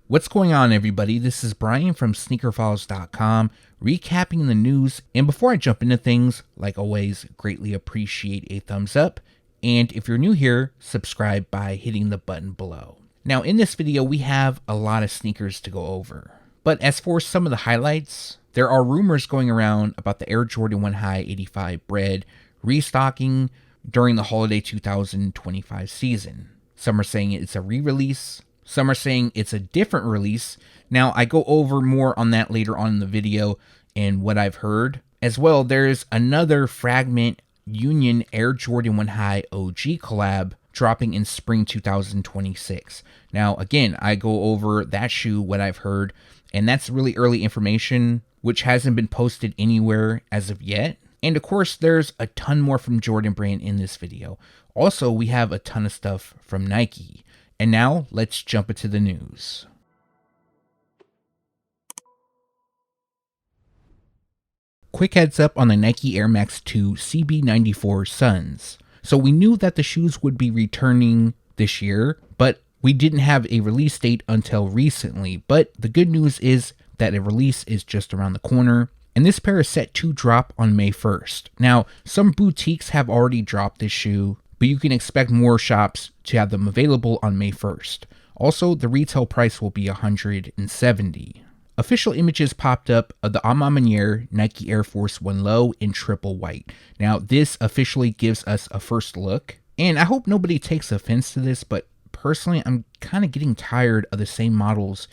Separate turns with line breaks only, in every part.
What's going on, everybody? This is Brian from SneakerFiles.com, recapping the news. And before I jump into things, like always, greatly appreciate a thumbs up. And if you're new here, subscribe by hitting the button below. Now, in this video, we have a lot of sneakers to go over. But as for some of the highlights, there are rumors going around about the Air Jordan 1 High 85 Bred restocking during the holiday 2025 season. Some are saying it's a re-release. Some are saying it's a different release. Now, I go over more on that later on in the video and what I've heard. As well, there's another Fragment Union Air Jordan 1 High OG collab dropping in spring 2026. Now, again, I go over that shoe, what I've heard, and that's really early information, which hasn't been posted anywhere as of yet. And of course, there's a ton more from Jordan Brand in this video. Also, we have a ton of stuff from Nike. And now, let's jump into the news. Quick heads up on the Nike Air Max2 CB 94 Suns. So we knew that the shoes would be returning this year, but we didn't have a release date until recently. But the good news is that a release is just around the corner, and this pair is set to drop on May 1st. Now, some boutiques have already dropped this shoe, but you can expect more shops to have them available on May 1st. Also, the retail price will be $170. Official images popped up of the A Ma Maniere Nike Air Force 1 Low in triple white. Now, this officially gives us a first look, and I hope nobody takes offense to this, but personally, I'm kind of getting tired of the same models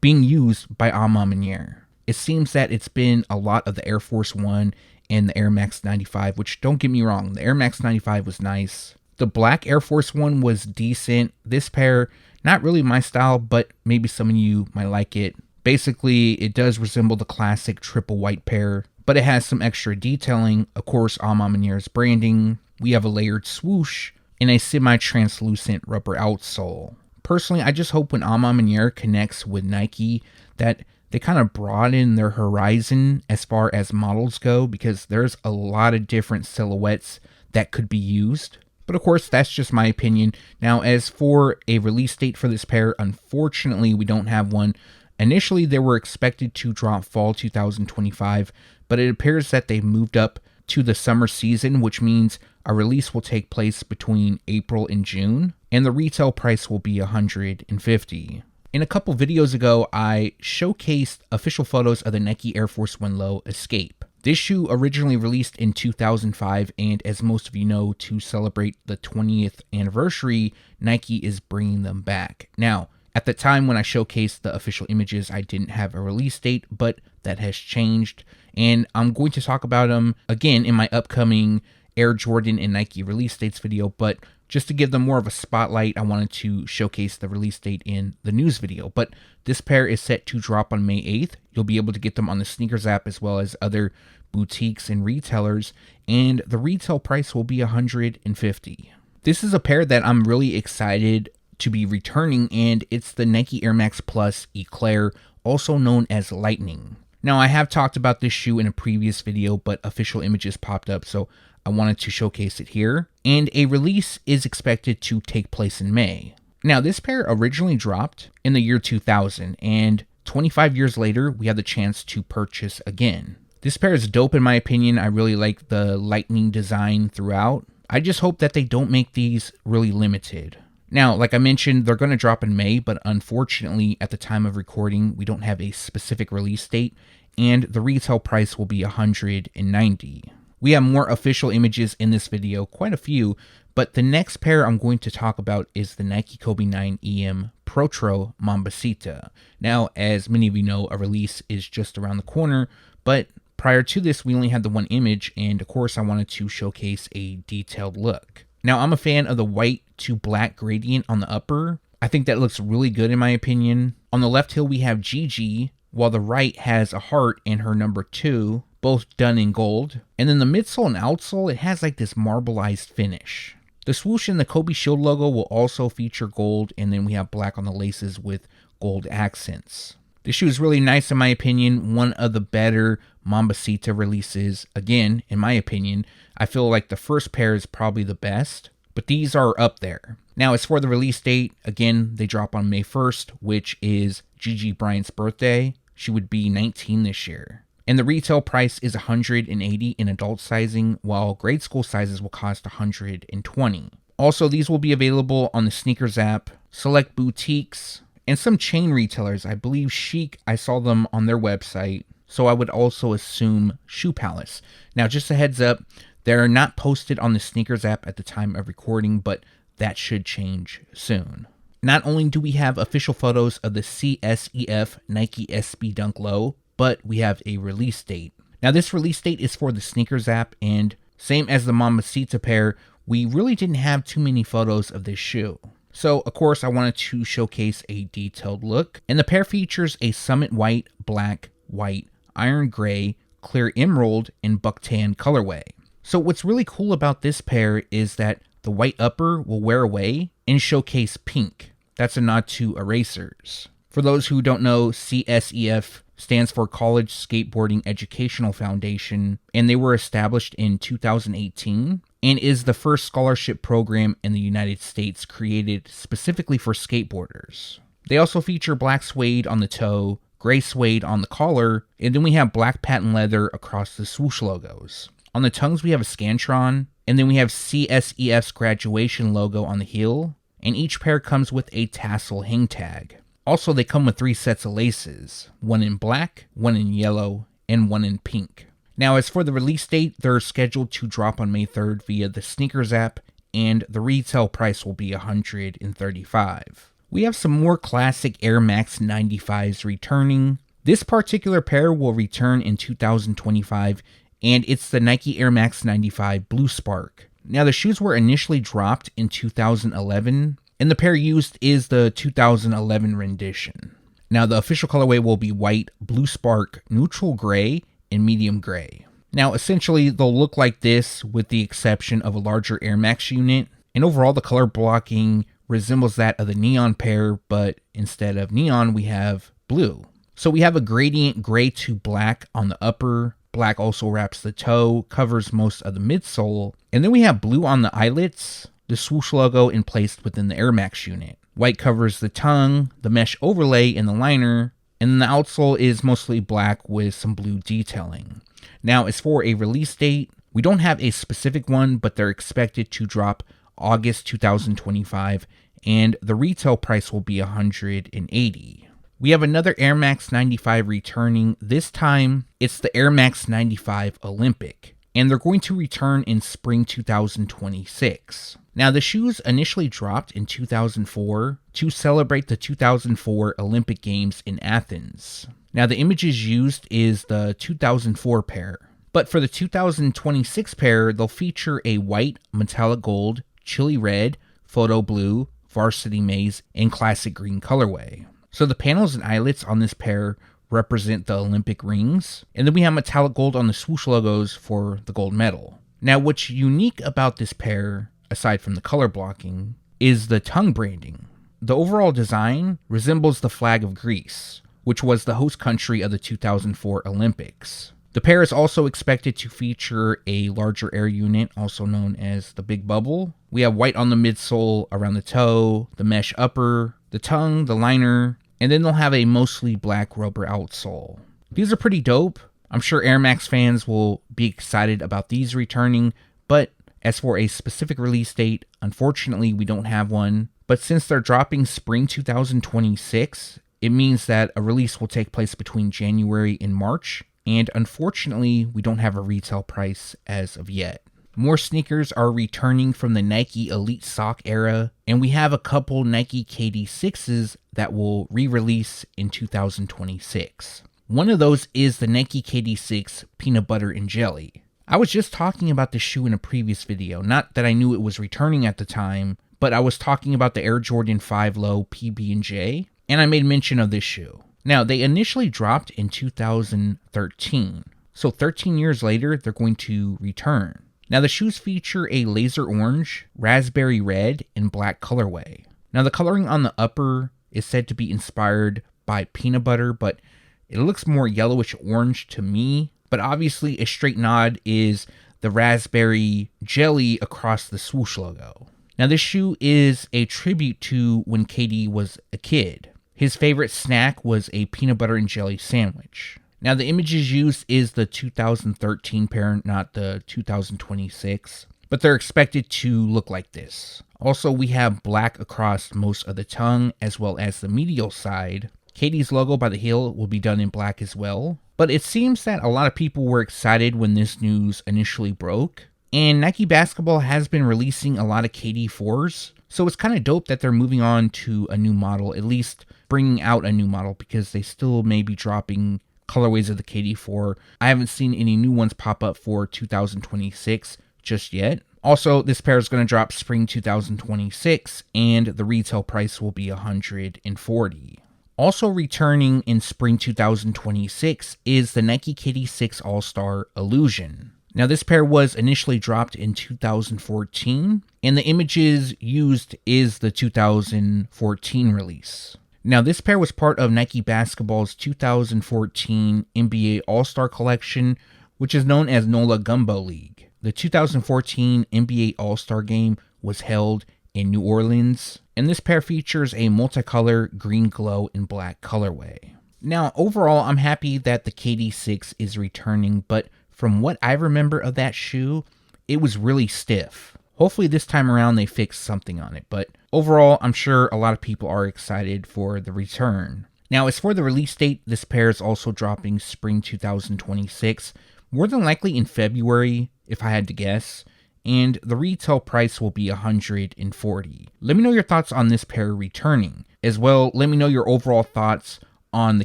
being used by A Ma Maniere. It seems that it's been a lot of the Air Force 1 and the Air Max 95, which, don't get me wrong, the Air Max 95 was nice. The black Air Force 1 was decent. This pair, not really my style, but maybe some of you might like it. Basically, it does resemble the classic triple white pair, but it has some extra detailing. Of course, A Ma Maniere's branding. We have a layered swoosh and a semi-translucent rubber outsole. Personally, I just hope when A Ma Maniere connects with Nike that they kind of broaden their horizon as far as models go, because there's a lot of different silhouettes that could be used. But of course, that's just my opinion. Now, as for a release date for this pair, unfortunately, we don't have one. Initially, they were expected to drop fall 2025, but it appears that they moved up to the summer season, which means a release will take place between April and June, and the retail price will be $150. In a couple videos ago, I showcased official photos of the Nike Air Force 1 Low Escape. This shoe originally released in 2005, and as most of you know, to celebrate the 20th anniversary, Nike is bringing them back. Now, at the time when I showcased the official images, I didn't have a release date, but that has changed, and I'm going to talk about them again in my upcoming Air Jordan and Nike release dates video, but just to give them more of a spotlight, I wanted to showcase the release date in the news video. But this pair is set to drop on May 8th. You'll be able to get them on the Sneakers app as well as other boutiques and retailers, and the retail price will be $150. This is a pair that I'm really excited to be returning, and it's the Nike Air Max Plus Eclair, also known as Lightning. Now, I have talked about this shoe in a previous video, but official images popped up, so I wanted to showcase it here, and a release is expected to take place in May. Now, this pair originally dropped in the year 2000, and 25 years later, we have the chance to purchase again. This pair is dope in my opinion. I really like the lightning design throughout. I just hope that they don't make these really limited. Now, like I mentioned, they're going to drop in May, but unfortunately, at the time of recording, we don't have a specific release date, and the retail price will be $190. We have more official images in this video, quite a few, but the next pair I'm going to talk about is the Nike Kobe 9 EM Mambacita. Now, as many of you know, a release is just around the corner, but prior to this, we only had the one image, and of course, I wanted to showcase a detailed look. Now, I'm a fan of the white to black gradient on the upper. I think that looks really good in my opinion. On the left heel, we have Gigi, while the right has a heart and her number 2, both done in gold. And then the midsole and outsole, it has like this marbleized finish. The swoosh and the Kobe Shield logo will also feature gold, and then we have black on the laces with gold accents. This shoe is really nice in my opinion, one of the better Mambacita releases. Again, in my opinion, I feel like the first pair is probably the best. but these are up there. Now, as for the release date, again, they drop on May 1st, which is Gigi Bryant's birthday. She would be 19 this year. And the retail price is $180 in adult sizing, while grade school sizes will cost $120. Also, these will be available on the Sneakers app, select boutiques, and some chain retailers. I believe Chic, I saw them on their website, so I would also assume Shoe Palace. Now, just a heads up, they're not posted on the Sneakers app at the time of recording, but that should change soon. Not only do we have official photos of the CSEF Nike SB Dunk Low, but we have a release date. Now, this release date is for the Sneakers app, and same as the Mambacita pair, we really didn't have too many photos of this shoe. So, of course, I wanted to showcase a detailed look, and the pair features a Summit White, Black, White, Iron Gray, Clear Emerald, and Buck Tan colorway. So what's really cool about this pair is that the white upper will wear away and showcase pink. That's a nod to erasers. For those who don't know, CSEF stands for College Skateboarding Educational Foundation, and they were established in 2018 and is the first scholarship program in the United States created specifically for skateboarders. They also feature black suede on the toe, gray suede on the collar, and then we have black patent leather across the swoosh logos. On the tongues, we have a Scantron, and then we have CSEF's graduation logo on the heel, and each pair comes with a tassel hang tag. Also, they come with 3 sets of laces, one in black, one in yellow, and one in pink. Now, as for the release date, they're scheduled to drop on May 3rd via the Sneakers app, and the retail price will be $135. We have some more classic Air Max 95s returning. This particular pair will return in 2025, and it's the Nike Air Max 95 Blue Spark. Now, the shoes were initially dropped in 2011, and the pair used is the 2011 rendition. Now, the official colorway will be white, blue spark, neutral gray, and medium gray. Now, essentially, they'll look like this with the exception of a larger Air Max unit, and overall, the color blocking resembles that of the neon pair, but instead of neon, we have blue. So we have a gradient gray to black on the upper. Black also wraps the toe, covers most of the midsole, and then we have blue on the eyelets, the swoosh logo placed within the Air Max unit. White covers the tongue, the mesh overlay, and the liner, and then the outsole is mostly black with some blue detailing. Now, as for a release date, we don't have a specific one, but they're expected to drop August 2025, and the retail price will be $180. We have another Air Max 95 returning. This time, it's the Air Max 95 Olympic, and they're going to return in spring 2026. Now, the shoes initially dropped in 2004 to celebrate the 2004 Olympic Games in Athens. Now, the images used is the 2004 pair, but for the 2026 pair, they'll feature a white, metallic gold, chili red, photo blue, varsity maize, and classic green colorway. So the panels and eyelets on this pair represent the Olympic rings, and then we have metallic gold on the swoosh logos for the gold medal. Now, what's unique about this pair, aside from the color blocking, is the tongue branding. The overall design resembles the flag of Greece, which was the host country of the 2004 Olympics. The pair is also expected to feature a larger air unit, also known as the Big Bubble. We have white on the midsole, around the toe, the mesh upper, the tongue, the liner, and then they'll have a mostly black rubber outsole. These are pretty dope. I'm sure Air Max fans will be excited about these returning, but as for a specific release date, unfortunately we don't have one. But since they're dropping spring 2026, it means that a release will take place between January and March, and unfortunately we don't have a retail price as of yet. More sneakers are returning from the Nike Elite Sock era, and we have a couple Nike KD6s that will re-release in 2026. One of those is the Nike KD6 Peanut Butter and Jelly. I was just talking about this shoe in a previous video, not that I knew it was returning at the time, but I was talking about the Air Jordan 5 Low PB&J, and I made mention of this shoe. Now, they initially dropped in 2013, so 13 years later, they're going to return. Now, the shoes feature a laser orange, raspberry red, and black colorway. Now, the coloring on the upper is said to be inspired by peanut butter, but it looks more yellowish orange to me. But obviously, a straight nod is the raspberry jelly across the swoosh logo. Now this shoe is a tribute to when KD was a kid. His favorite snack was a peanut butter and jelly sandwich. Now the images used is the 2013 pair, not the 2026, but they're expected to look like this. Also, we have black across most of the tongue as well as the medial side. KD's logo by the heel will be done in black as well. But it seems that a lot of people were excited when this news initially broke. And Nike Basketball has been releasing a lot of KD 4s. So it's kind of dope that they're moving on to a new model, at least bringing out a new model, because they still may be dropping colorways of the KD 4. I haven't seen any new ones pop up for 2026 just yet. Also, this pair is going to drop spring 2026, and the retail price will be $140. Also returning in spring 2026 is the Nike KD 6 All-Star Illusion. Now this pair was initially dropped in 2014, and the images used is the 2014 release. Now this pair was part of Nike Basketball's 2014 NBA All-Star Collection, which is known as NOLA Gumbo League. The 2014 NBA All-Star Game was held in New Orleans, and this pair features a multicolor green glow and black colorway. Now overall, I'm happy that the KD 6 is returning, but from what I remember of that shoe, it was really stiff. Hopefully this time around they fixed something on it, but overall, I'm sure a lot of people are excited for the return. Now as for the release date, this pair is also dropping spring 2026, more than likely in February, if I had to guess, and the retail price will be $140. Let me know your thoughts on this pair returning. As well, let me know your overall thoughts on the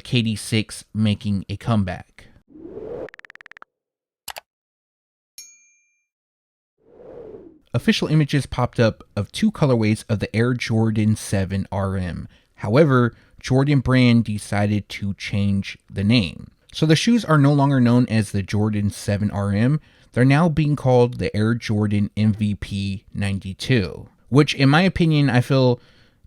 KD 6 making a comeback. Official images popped up of two colorways of the Air Jordan 7 RM. However, Jordan Brand decided to change the name. So the shoes are no longer known as the Jordan 7 RM. They're now being called the Air Jordan MVP 92, which in my opinion, I feel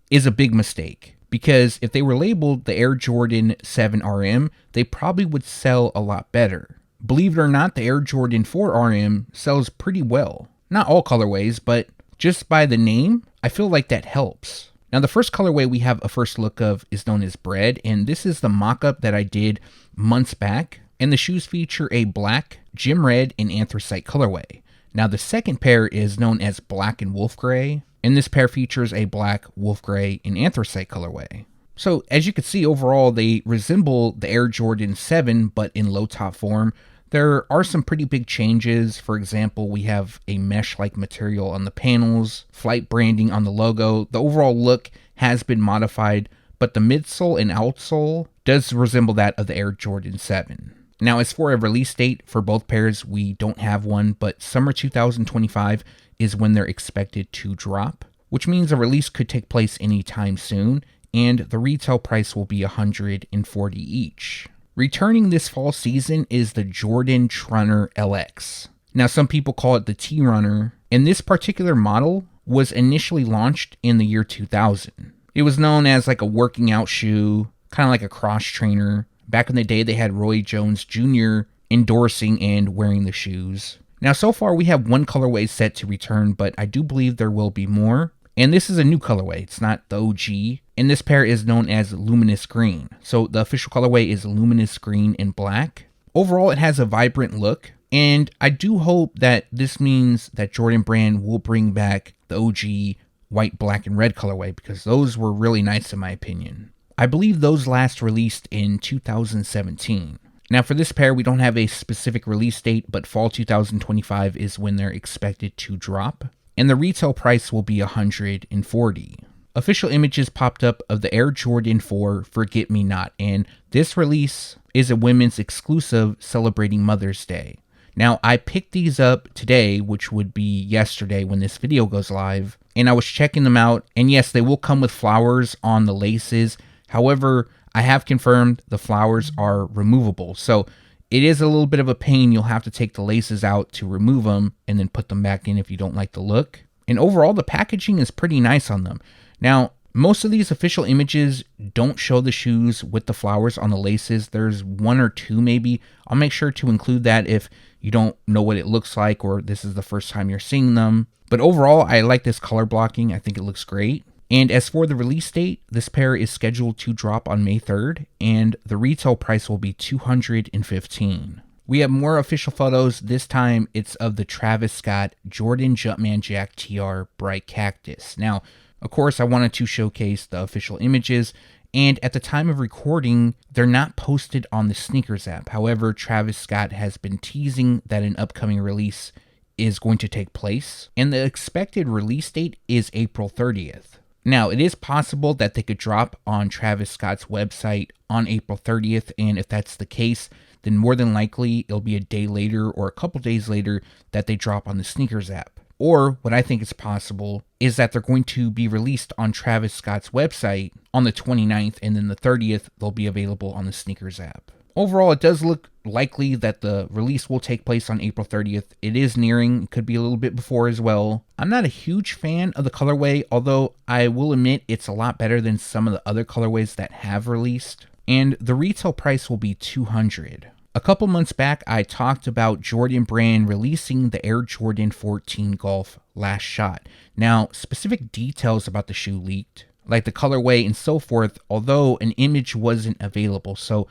is a big mistake, because if they were labeled the Air Jordan 7 RM, they probably would sell a lot better. Believe it or not, the Air Jordan 4 RM sells pretty well. Not all colorways, but just by the name, I feel like that helps. Now the first colorway we have a first look of is known as Bred, and this is the mock-up that I did months back, and the shoes feature a black, gym red, and anthracite colorway. Now the second pair is known as black and wolf gray, and this pair features a black, wolf gray, and anthracite colorway. So as you can see, overall they resemble the Air Jordan 7 but in low top form. There are some pretty big changes. For example, we have a mesh-like material on the panels, flight branding on the logo. The overall look has been modified, but the midsole and outsole does resemble that of the Air Jordan 7. Now, as for a release date for both pairs, we don't have one, but summer 2025 is when they're expected to drop, which means a release could take place anytime soon, and the retail price will be $140 each. Returning this fall season is the Jordan Trunner LX. Now, some people call it the T-Runner, and this particular model was initially launched in the year 2000. It was known as like a working out shoe, kind of like a cross trainer. Back in the day, they had Roy Jones Jr. endorsing and wearing the shoes. Now, so far, we have one colorway set to return, but I do believe there will be more. And this is a new colorway. It's not the OG. And this pair is known as Luminous Green. So the official colorway is Luminous Green and Black. Overall, it has a vibrant look. And I do hope that this means that Jordan Brand will bring back the OG white, black, and red colorway, because those were really nice in my opinion. I believe those last released in 2017. Now for this pair, we don't have a specific release date, but fall 2025 is when they're expected to drop. And the retail price will be $140. Official images popped up of the Air Jordan 4 Forget Me Not, and this release is a women's exclusive celebrating Mother's Day. Now, I picked these up today, which would be yesterday when this video goes live, and I was checking them out, and yes, they will come with flowers on the laces. However, I have confirmed the flowers are removable, so it is a little bit of a pain. You'll have to take the laces out to remove them and then put them back in if you don't like the look. And overall, the packaging is pretty nice on them. Now, Most of these official images don't show the shoes with the flowers on the laces. There's one or two maybe. I'll make sure to include that if you don't know what it looks like or this is the first time you're seeing them. But overall, I like this color blocking. I think it looks great. And as for the release date, this pair is scheduled to drop on May 3rd, and the retail price will be $215. We have more official photos. This time it's of the Travis Scott Jordan Jumpman Jack TR Bright Cactus. Now, of course, I wanted to showcase the official images, and at the time of recording, they're not posted on the Sneakers app. However, Travis Scott has been teasing that an upcoming release is going to take place, and the expected release date is April 30th. Now, it is possible that they could drop on Travis Scott's website on April 30th, and if that's the case, then more than likely it'll be a day later or a couple days later that they drop on the Sneakers app. Or what I think is possible is that they're going to be released on Travis Scott's website on the 29th, and then the 30th they'll be available on the Sneakers app. Overall, it does look likely that the release will take place on April 30th. It is nearing, it could be a little bit before as well. I'm not a huge fan of the colorway, although I will admit it's a lot better than some of the other colorways that have released. And the retail price will be $200. A couple months back, I talked about Jordan Brand releasing the Air Jordan 14 Golf Last Shot. Now, specific details about the shoe leaked, like the colorway and so forth, although an image wasn't available. So,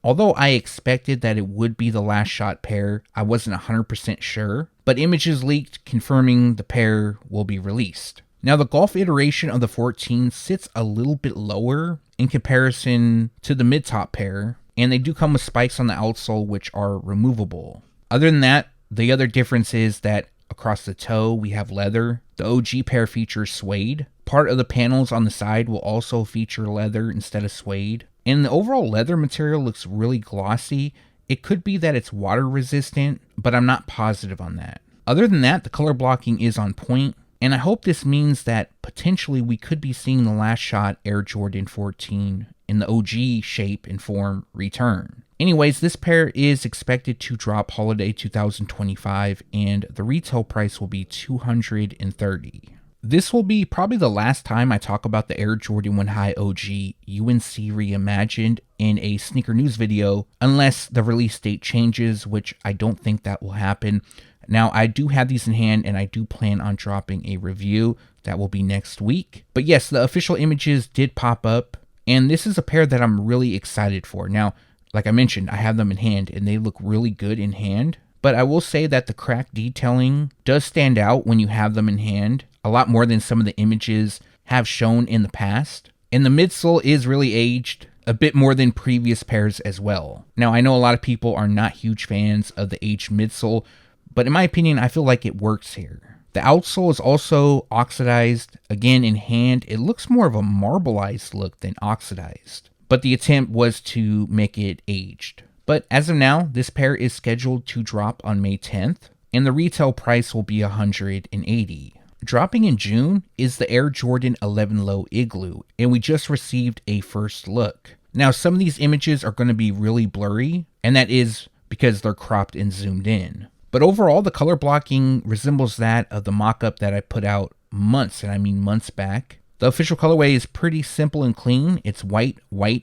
although I expected that it would be the Last Shot pair, I wasn't 100% sure, but images leaked confirming the pair will be released. Now, the Golf iteration of the 14 sits a little bit lower in comparison to the mid-top pair, and they do come with spikes on the outsole which are removable. Other than that, the other difference is that across the toe we have leather. The OG pair features suede. Part of the panels on the side will also feature leather instead of suede. And the overall leather material looks really glossy. It could be that it's water resistant, but I'm not positive on that. Other than that, the color blocking is on point, and I hope this means that potentially we could be seeing the Last Shot Air Jordan 14 in the OG shape and form return. Anyways, this pair is expected to drop holiday 2025, and the retail price will be $230. This will be probably the last time I talk about the Air Jordan 1 High OG UNC Reimagined in a sneaker news video, unless the release date changes, which I don't think that will happen. Now, I do have these in hand, and I do plan on dropping a review. That will be next week. But yes, the official images did pop up, and this is a pair that I'm really excited for. Now, like I mentioned, I have them in hand, and they look really good in hand. But I will say that the crack detailing does stand out when you have them in hand, a lot more than some of the images have shown in the past. And the midsole is really aged, a bit more than previous pairs as well. Now, I know a lot of people are not huge fans of the aged midsole, but in my opinion, I feel like it works here. The outsole is also oxidized. Again, in hand, it looks more of a marbleized look than oxidized. But the attempt was to make it aged. But as of now, this pair is scheduled to drop on May 10th, and the retail price will be $180. Dropping in June is the Air Jordan 11 Low Igloo, and we just received a first look. Now, some of these images are going to be really blurry, and that is because they're cropped and zoomed in. But overall, the color blocking resembles that of the mock-up that I put out months, and I mean months back. The official colorway is pretty simple and clean. It's white,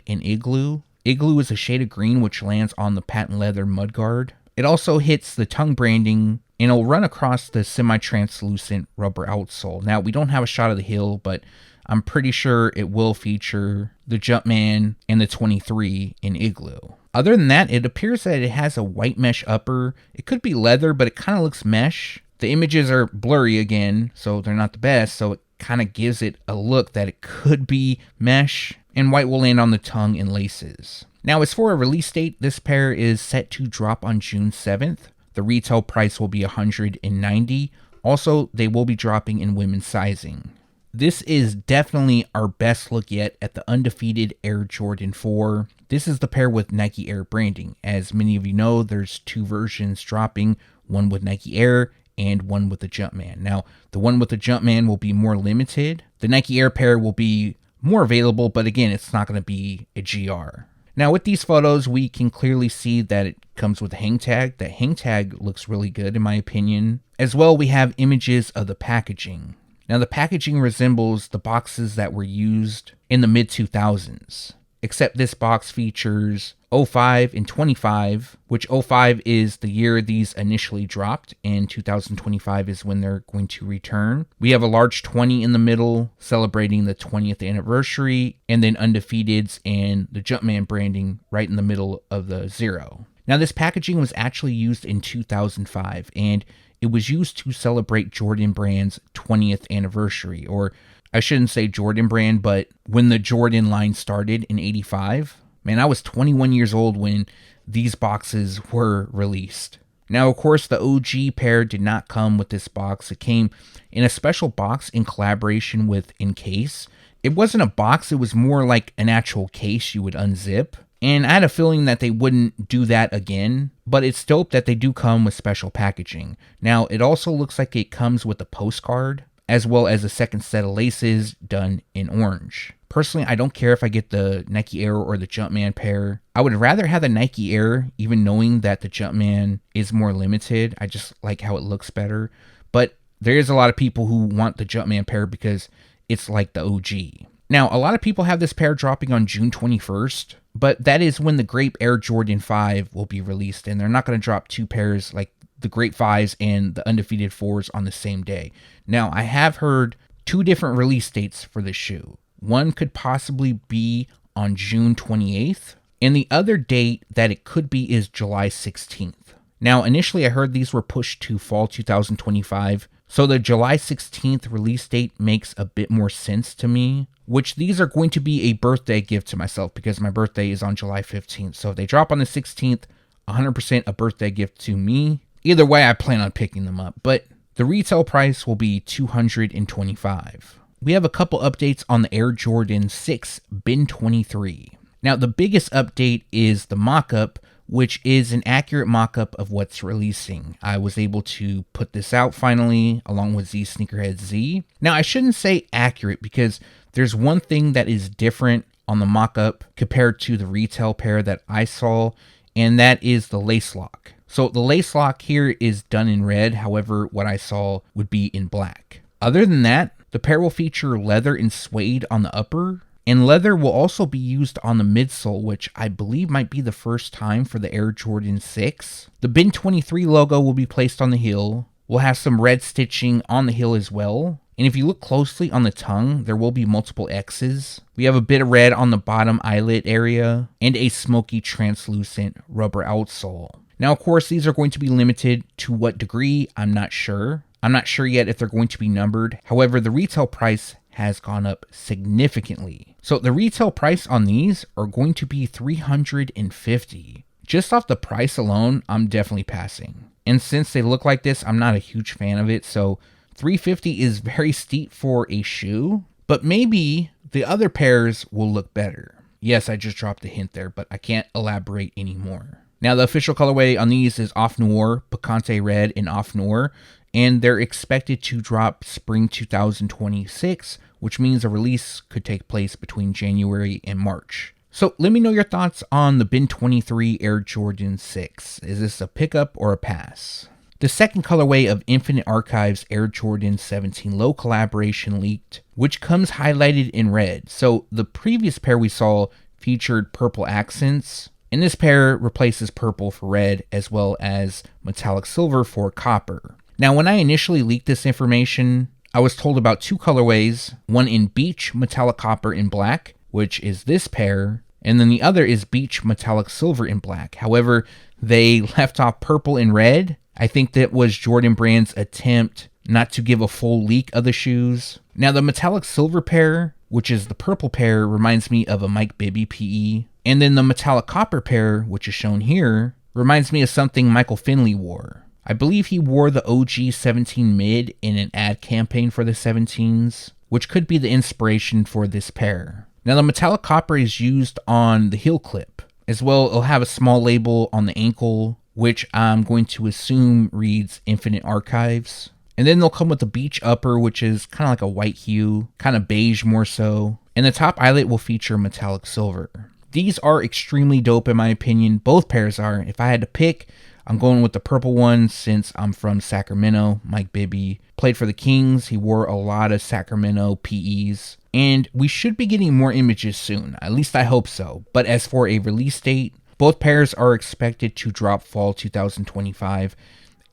and igloo. Igloo is a shade of green which lands on the patent leather mudguard. It also hits the tongue branding, and it'll run across the semi-translucent rubber outsole. Now, we don't have a shot of the heel, but I'm pretty sure it will feature the Jumpman and the 23 in Igloo. Other than that, it appears that it has a white mesh upper. It could be leather, but it kind of looks mesh. The images are blurry again, so they're not the best, so it kind of gives it a look that it could be mesh, and white will land on the tongue and laces. Now, as for a release date, this pair is set to drop on June 7th. The retail price will be $190. Also, they will be dropping in women's sizing. This is definitely our best look yet at the Undefeated Air Jordan 4. This is the pair with Nike Air branding. As many of you know, there's two versions dropping, one with Nike Air and one with the Jumpman. Now, the one with the Jumpman will be more limited. The Nike Air pair will be more available, but again, it's not going to be a GR. Now, with these photos, we can clearly see that it comes with a hang tag. That hang tag looks really good in my opinion. As well, we have images of the packaging. Now the packaging resembles the boxes that were used in the mid 2000s, except this box features 05 and 25, which 05 is the year these initially dropped, and 2025 is when they're going to return. We have a large 20 in the middle, celebrating the 20th anniversary, and then Undefeateds and the Jumpman branding right in the middle of the 0. Now this packaging was actually used in 2005, and it was used to celebrate Jordan Brand's 20th anniversary, or I shouldn't say Jordan Brand, but when the Jordan line started in 85. Man, I was 21 years old when these boxes were released. Now, of course, the OG pair did not come with this box. It came in a special box in collaboration with Encase. It wasn't a box, it was more like an actual case you would unzip. And I had a feeling that they wouldn't do that again, but it's dope that they do come with special packaging. Now, it also looks like it comes with a postcard, as well as a second set of laces done in orange. Personally, I don't care if I get the Nike Air or the Jumpman pair. I would rather have the Nike Air, even knowing that the Jumpman is more limited. I just like how it looks better. But there is a lot of people who want the Jumpman pair because it's like the OG. Now, a lot of people have this pair dropping on June 21st, but that is when the Grape Air Jordan 5 will be released, and they're not going to drop two pairs like the Grape 5s and the Undefeated 4s on the same day. Now, I have heard two different release dates for this shoe. One could possibly be on June 28th, and the other date that it could be is July 16th. Now, initially I heard these were pushed to fall 2025, so the July 16th release date makes a bit more sense to me, which these are going to be a birthday gift to myself because my birthday is on July 15th. So if they drop on the 16th, 100% a birthday gift to me. Either way, I plan on picking them up, but the retail price will be $225. We have a couple updates on the Air Jordan 6 Bin 23. Now, the biggest update is the mock-up, which is an accurate mock-up of what's releasing. I was able to put this out finally, along with Z Sneakerhead Z. Now, I shouldn't say accurate because there's one thing that is different on the mock-up compared to the retail pair that I saw, and that is the lace lock. So the lace lock here is done in red, however, what I saw would be in black. Other than that, the pair will feature leather and suede on the upper, and leather will also be used on the midsole, which I believe might be the first time for the Air Jordan 6. The Bin 23 logo will be placed on the heel. We'll have some red stitching on the heel as well. And if you look closely on the tongue, there will be multiple X's. We have a bit of red on the bottom eyelet area, and a smoky translucent rubber outsole. Now, of course, these are going to be limited. To what degree, I'm not sure. I'm not sure yet if they're going to be numbered. However, the retail price has gone up significantly. So the retail price on these are going to be $350. Just off the price alone, I'm definitely passing. And since they look like this, I'm not a huge fan of it. So $350 is very steep for a shoe, but maybe the other pairs will look better. Yes, I just dropped a hint there, but I can't elaborate anymore. Now, the official colorway on these is Off Noir, Picante Red, and Off Noir, and they're expected to drop spring 2026, which means a release could take place between January and March. So let me know your thoughts on the Bin 23 Air Jordan 6. Is this a pickup or a pass? The second colorway of Infinite Archives Air Jordan 17 Low collaboration leaked, which comes highlighted in red. So the previous pair we saw featured purple accents, and this pair replaces purple for red as well as metallic silver for copper. Now, when I initially leaked this information, I was told about two colorways, one in beach metallic copper in black, which is this pair, and then the other is beach metallic silver in black. However, they left off purple and red. I think that was Jordan Brand's attempt not to give a full leak of the shoes. Now, the metallic silver pair, which is the purple pair, reminds me of a Mike Bibby PE. And then the metallic copper pair, which is shown here, reminds me of something Michael Finley wore. I believe he wore the OG 17 mid in an ad campaign for the 17s, which could be the inspiration for this pair. Now, the metallic copper is used on the heel clip. As well, it'll have a small label on the ankle, which I'm going to assume reads Infinite Archives. And then they'll come with the beach upper, which is kind of like a white hue, kind of beige more so. And the top eyelet will feature metallic silver. These are extremely dope in my opinion. Both pairs are. If I had to pick, I'm going with the purple one since I'm from Sacramento. Mike Bibby played for the Kings. He wore a lot of Sacramento PEs. And we should be getting more images soon. At least I hope so. But as for a release date, both pairs are expected to drop fall 2025.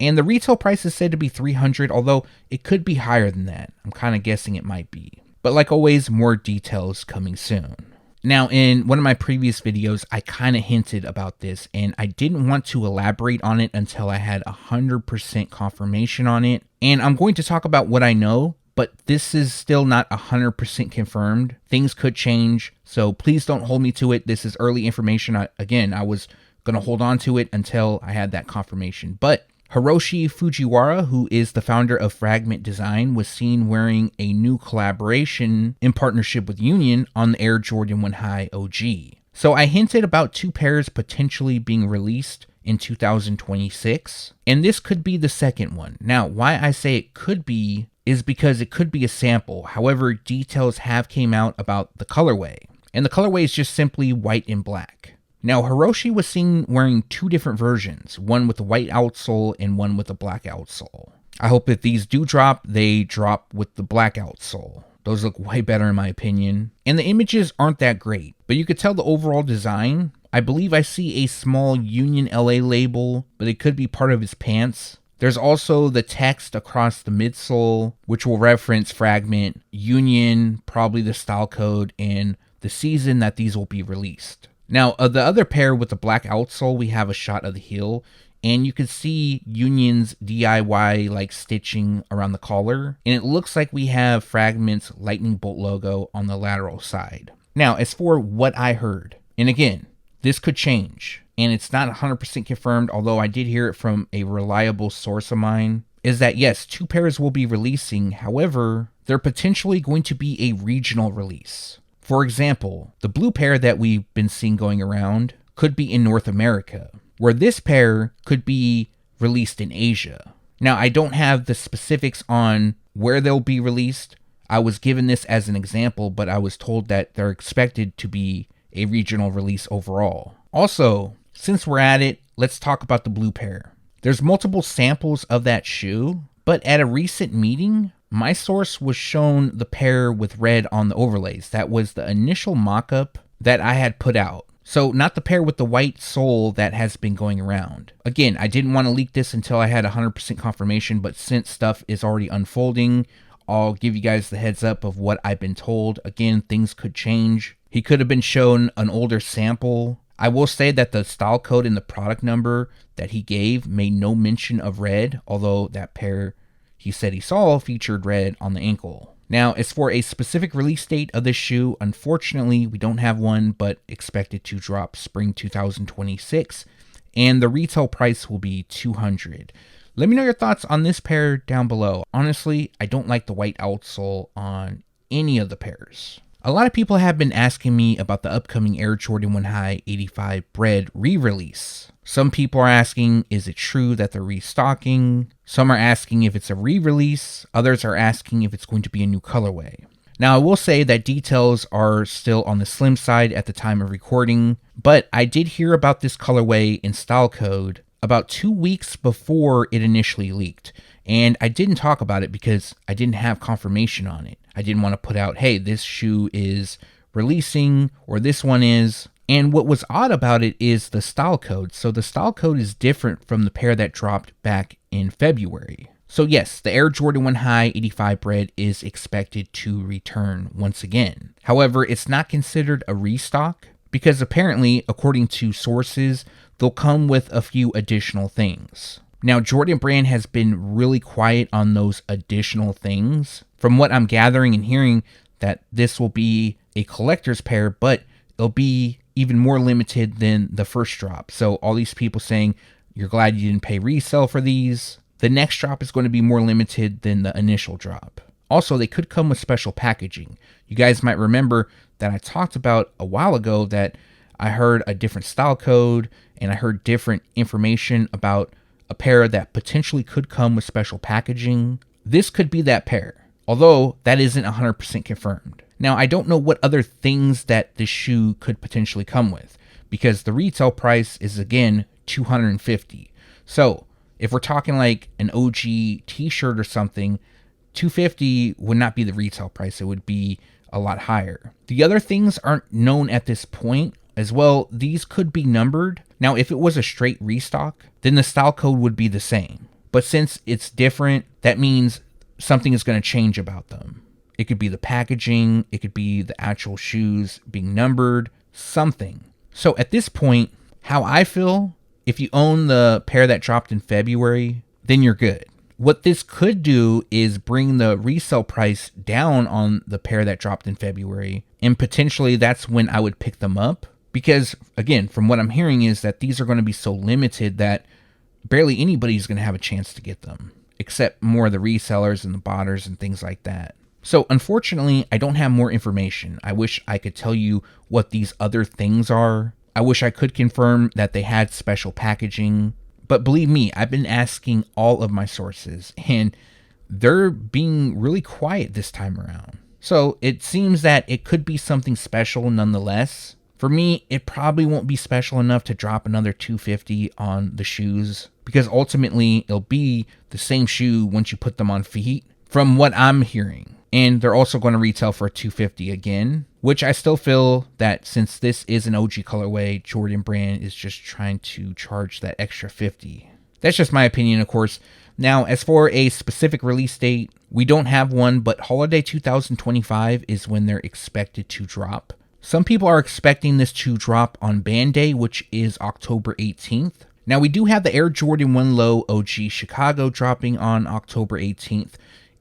And the retail price is said to be $300, although it could be higher than that. I'm kind of guessing it might be. But like always, more details coming soon. Now, in one of my previous videos, I kind of hinted about this, and I didn't want to elaborate on it until I had 100% confirmation on it. And I'm going to talk about what I know, but this is still not 100% confirmed. Things could change, so please don't hold me to it. This is early information. I was going to hold on to it until I had that confirmation. But Hiroshi Fujiwara, who is the founder of Fragment Design, was seen wearing a new collaboration in partnership with Union on the Air Jordan 1 High OG. So I hinted about 2 pairs potentially being released in 2026, and this could be the second one. Now, why I say it could be is because it could be a sample. However, details have came out about the colorway, and the colorway is just simply white and black. Now, Hiroshi was seen wearing 2 different versions, one with a white outsole and one with a black outsole. I hope if these do drop, they drop with the black outsole. Those look way better in my opinion. And the images aren't that great, but you could tell the overall design. I believe I see a small Union LA label, but it could be part of his pants. There's also the text across the midsole, which will reference Fragment, Union, probably the style code, and the season that these will be released. Now, of the other pair with the black outsole, we have a shot of the heel, and you can see Union's DIY like stitching around the collar, and it looks like we have Fragment's lightning bolt logo on the lateral side. Now, as for what I heard, and again, this could change, and it's not 100% confirmed, although I did hear it from a reliable source of mine, is that yes, 2 pairs will be releasing. However, they're potentially going to be a regional release. For example, the blue pair that we've been seeing going around could be in North America, where this pair could be released in Asia. Now, I don't have the specifics on where they'll be released. I was given this as an example, but I was told that they're expected to be a regional release overall. Also, since we're at it, let's talk about the blue pair. There's multiple samples of that shoe, but at a recent meeting, my source was shown the pair with red on the overlays. That was the initial mock-up that I had put out. So not the pair with the white sole that has been going around. Again, I didn't want to leak this until I had 100% confirmation, but since stuff is already unfolding, I'll give you guys the heads up of what I've been told. Again, things could change. He could have been shown an older sample. I will say that the style code and the product number that he gave made no mention of red, although that pair he said he saw featured red on the ankle. Now, as for a specific release date of this shoe, unfortunately, we don't have one, but expected to drop spring 2026, and the retail price will be $200. Let me know your thoughts on this pair down below. Honestly, I don't like the white outsole on any of the pairs. A lot of people have been asking me about the upcoming Air Jordan 1 High 85 Bred re-release. Some people are asking, is it true that they're restocking? Some are asking if it's a re-release. Others are asking if it's going to be a new colorway. Now, I will say that details are still on the slim side at the time of recording, but I did hear about this colorway in style code about 2 weeks before it initially leaked. And I didn't talk about it because I didn't have confirmation on it. I didn't want to put out, hey, this shoe is releasing, or this one is. And what was odd about it is the style code. So the style code is different from the pair that dropped back in February. So yes, the Air Jordan 1 High 85 Bred is expected to return once again. However, it's not considered a restock because apparently, according to sources, they'll come with a few additional things. Now, Jordan Brand has been really quiet on those additional things. From what I'm gathering and hearing, that this will be a collector's pair, but it'll be even more limited than the first drop. So all these people saying, you're glad you didn't pay resale for these. The next drop is going to be more limited than the initial drop. Also, they could come with special packaging. You guys might remember that I talked about a while ago that I heard a different style code and I heard different information about a pair that potentially could come with special packaging. This could be that pair, although that isn't 100% confirmed. Now, I don't know what other things that this shoe could potentially come with, because the retail price is, again, $250. So if we're talking like an OG t-shirt or something, $250 would not be the retail price. It would be a lot higher. The other things aren't known at this point as well. These could be numbered. Now, if it was a straight restock, then the style code would be the same. But since it's different, that means something is going to change about them. It could be the packaging, it could be the actual shoes being numbered, something. So at this point, how I feel, if you own the pair that dropped in February, then you're good. What this could do is bring the resale price down on the pair that dropped in February, and potentially that's when I would pick them up. Because again, from what I'm hearing is that these are going to be so limited that barely anybody's going to have a chance to get them, except more of the resellers and the botters and things like that. So unfortunately, I don't have more information. I wish I could tell you what these other things are. I wish I could confirm that they had special packaging. But believe me, I've been asking all of my sources, and they're being really quiet this time around. So it seems that it could be something special nonetheless. For me, it probably won't be special enough to drop another $250 on the shoes, because ultimately it'll be the same shoe once you put them on feet, from what I'm hearing. And they're also going to retail for $250 again, which I still feel that since this is an OG colorway, Jordan Brand is just trying to charge that extra $50. That's just my opinion, of course. Now, as for a specific release date, we don't have one, but holiday 2025 is when they're expected to drop. Some people are expecting this to drop on Band Day, which is October 18th. Now, we do have the Air Jordan 1 Low OG Chicago dropping on October 18th.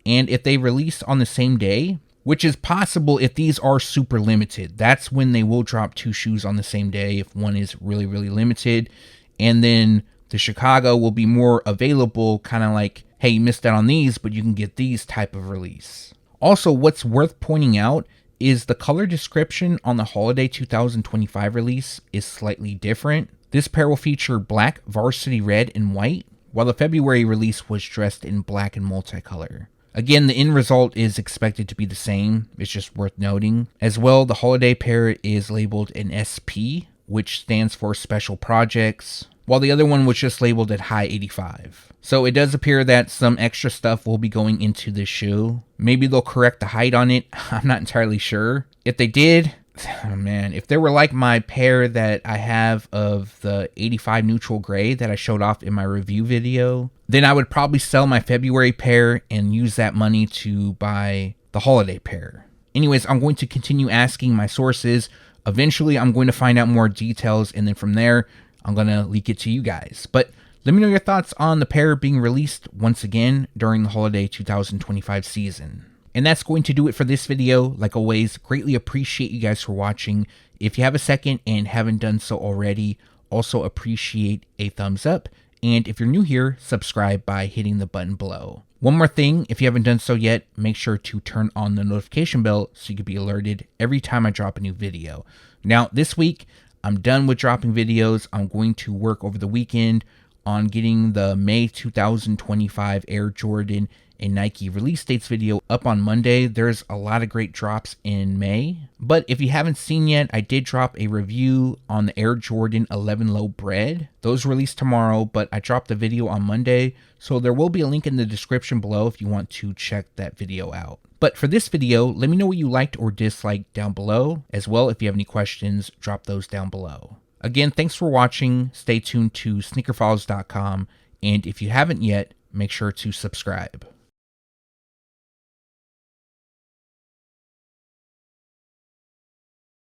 And if they release on the same day, which is possible if these are super limited, that's when they will drop two shoes on the same day if one is really, really limited. And then the Chicago will be more available, kind of like, hey, you missed out on these, but you can get these type of release. Also, what's worth pointing out is the color description on the holiday 2025 release is slightly different. This pair will feature black, varsity red, and white, while the February release was dressed in black and multicolor. Again, the end result is expected to be the same. It's just worth noting. As well, the holiday pair is labeled an SP, which stands for Special Projects, while the other one was just labeled at High 85. So it does appear that some extra stuff will be going into this shoe. Maybe they'll correct the height on it. I'm not entirely sure. If they did, oh man, if they were like my pair that I have of the 85 neutral gray that I showed off in my review video, then I would probably sell my February pair and use that money to buy the holiday pair. Anyways, I'm going to continue asking my sources. Eventually, I'm going to find out more details, and then from there, I'm going to leak it to you guys. But let me know your thoughts on the pair being released once again during the holiday 2025 season. And that's going to do it for this video. Like always, greatly appreciate you guys for watching. If you have a second and haven't done so already, also appreciate a thumbs up. And if you're new here, subscribe by hitting the button below. One more thing, if you haven't done so yet, make sure to turn on the notification bell so you can be alerted every time I drop a new video. Now, this week, I'm done with dropping videos. I'm going to work over the weekend on getting the May 2025 Air Jordan and Nike release dates video up on Monday. There's a lot of great drops in May. But if you haven't seen yet, I did drop a review on the Air Jordan 11 Low Bred. Those release tomorrow, but I dropped the video on Monday. So there will be a link in the description below if you want to check that video out. But for this video, let me know what you liked or disliked down below. As well, if you have any questions, drop those down below. Again, thanks for watching. Stay tuned to SneakerFiles.com. And if you haven't yet, make sure to subscribe.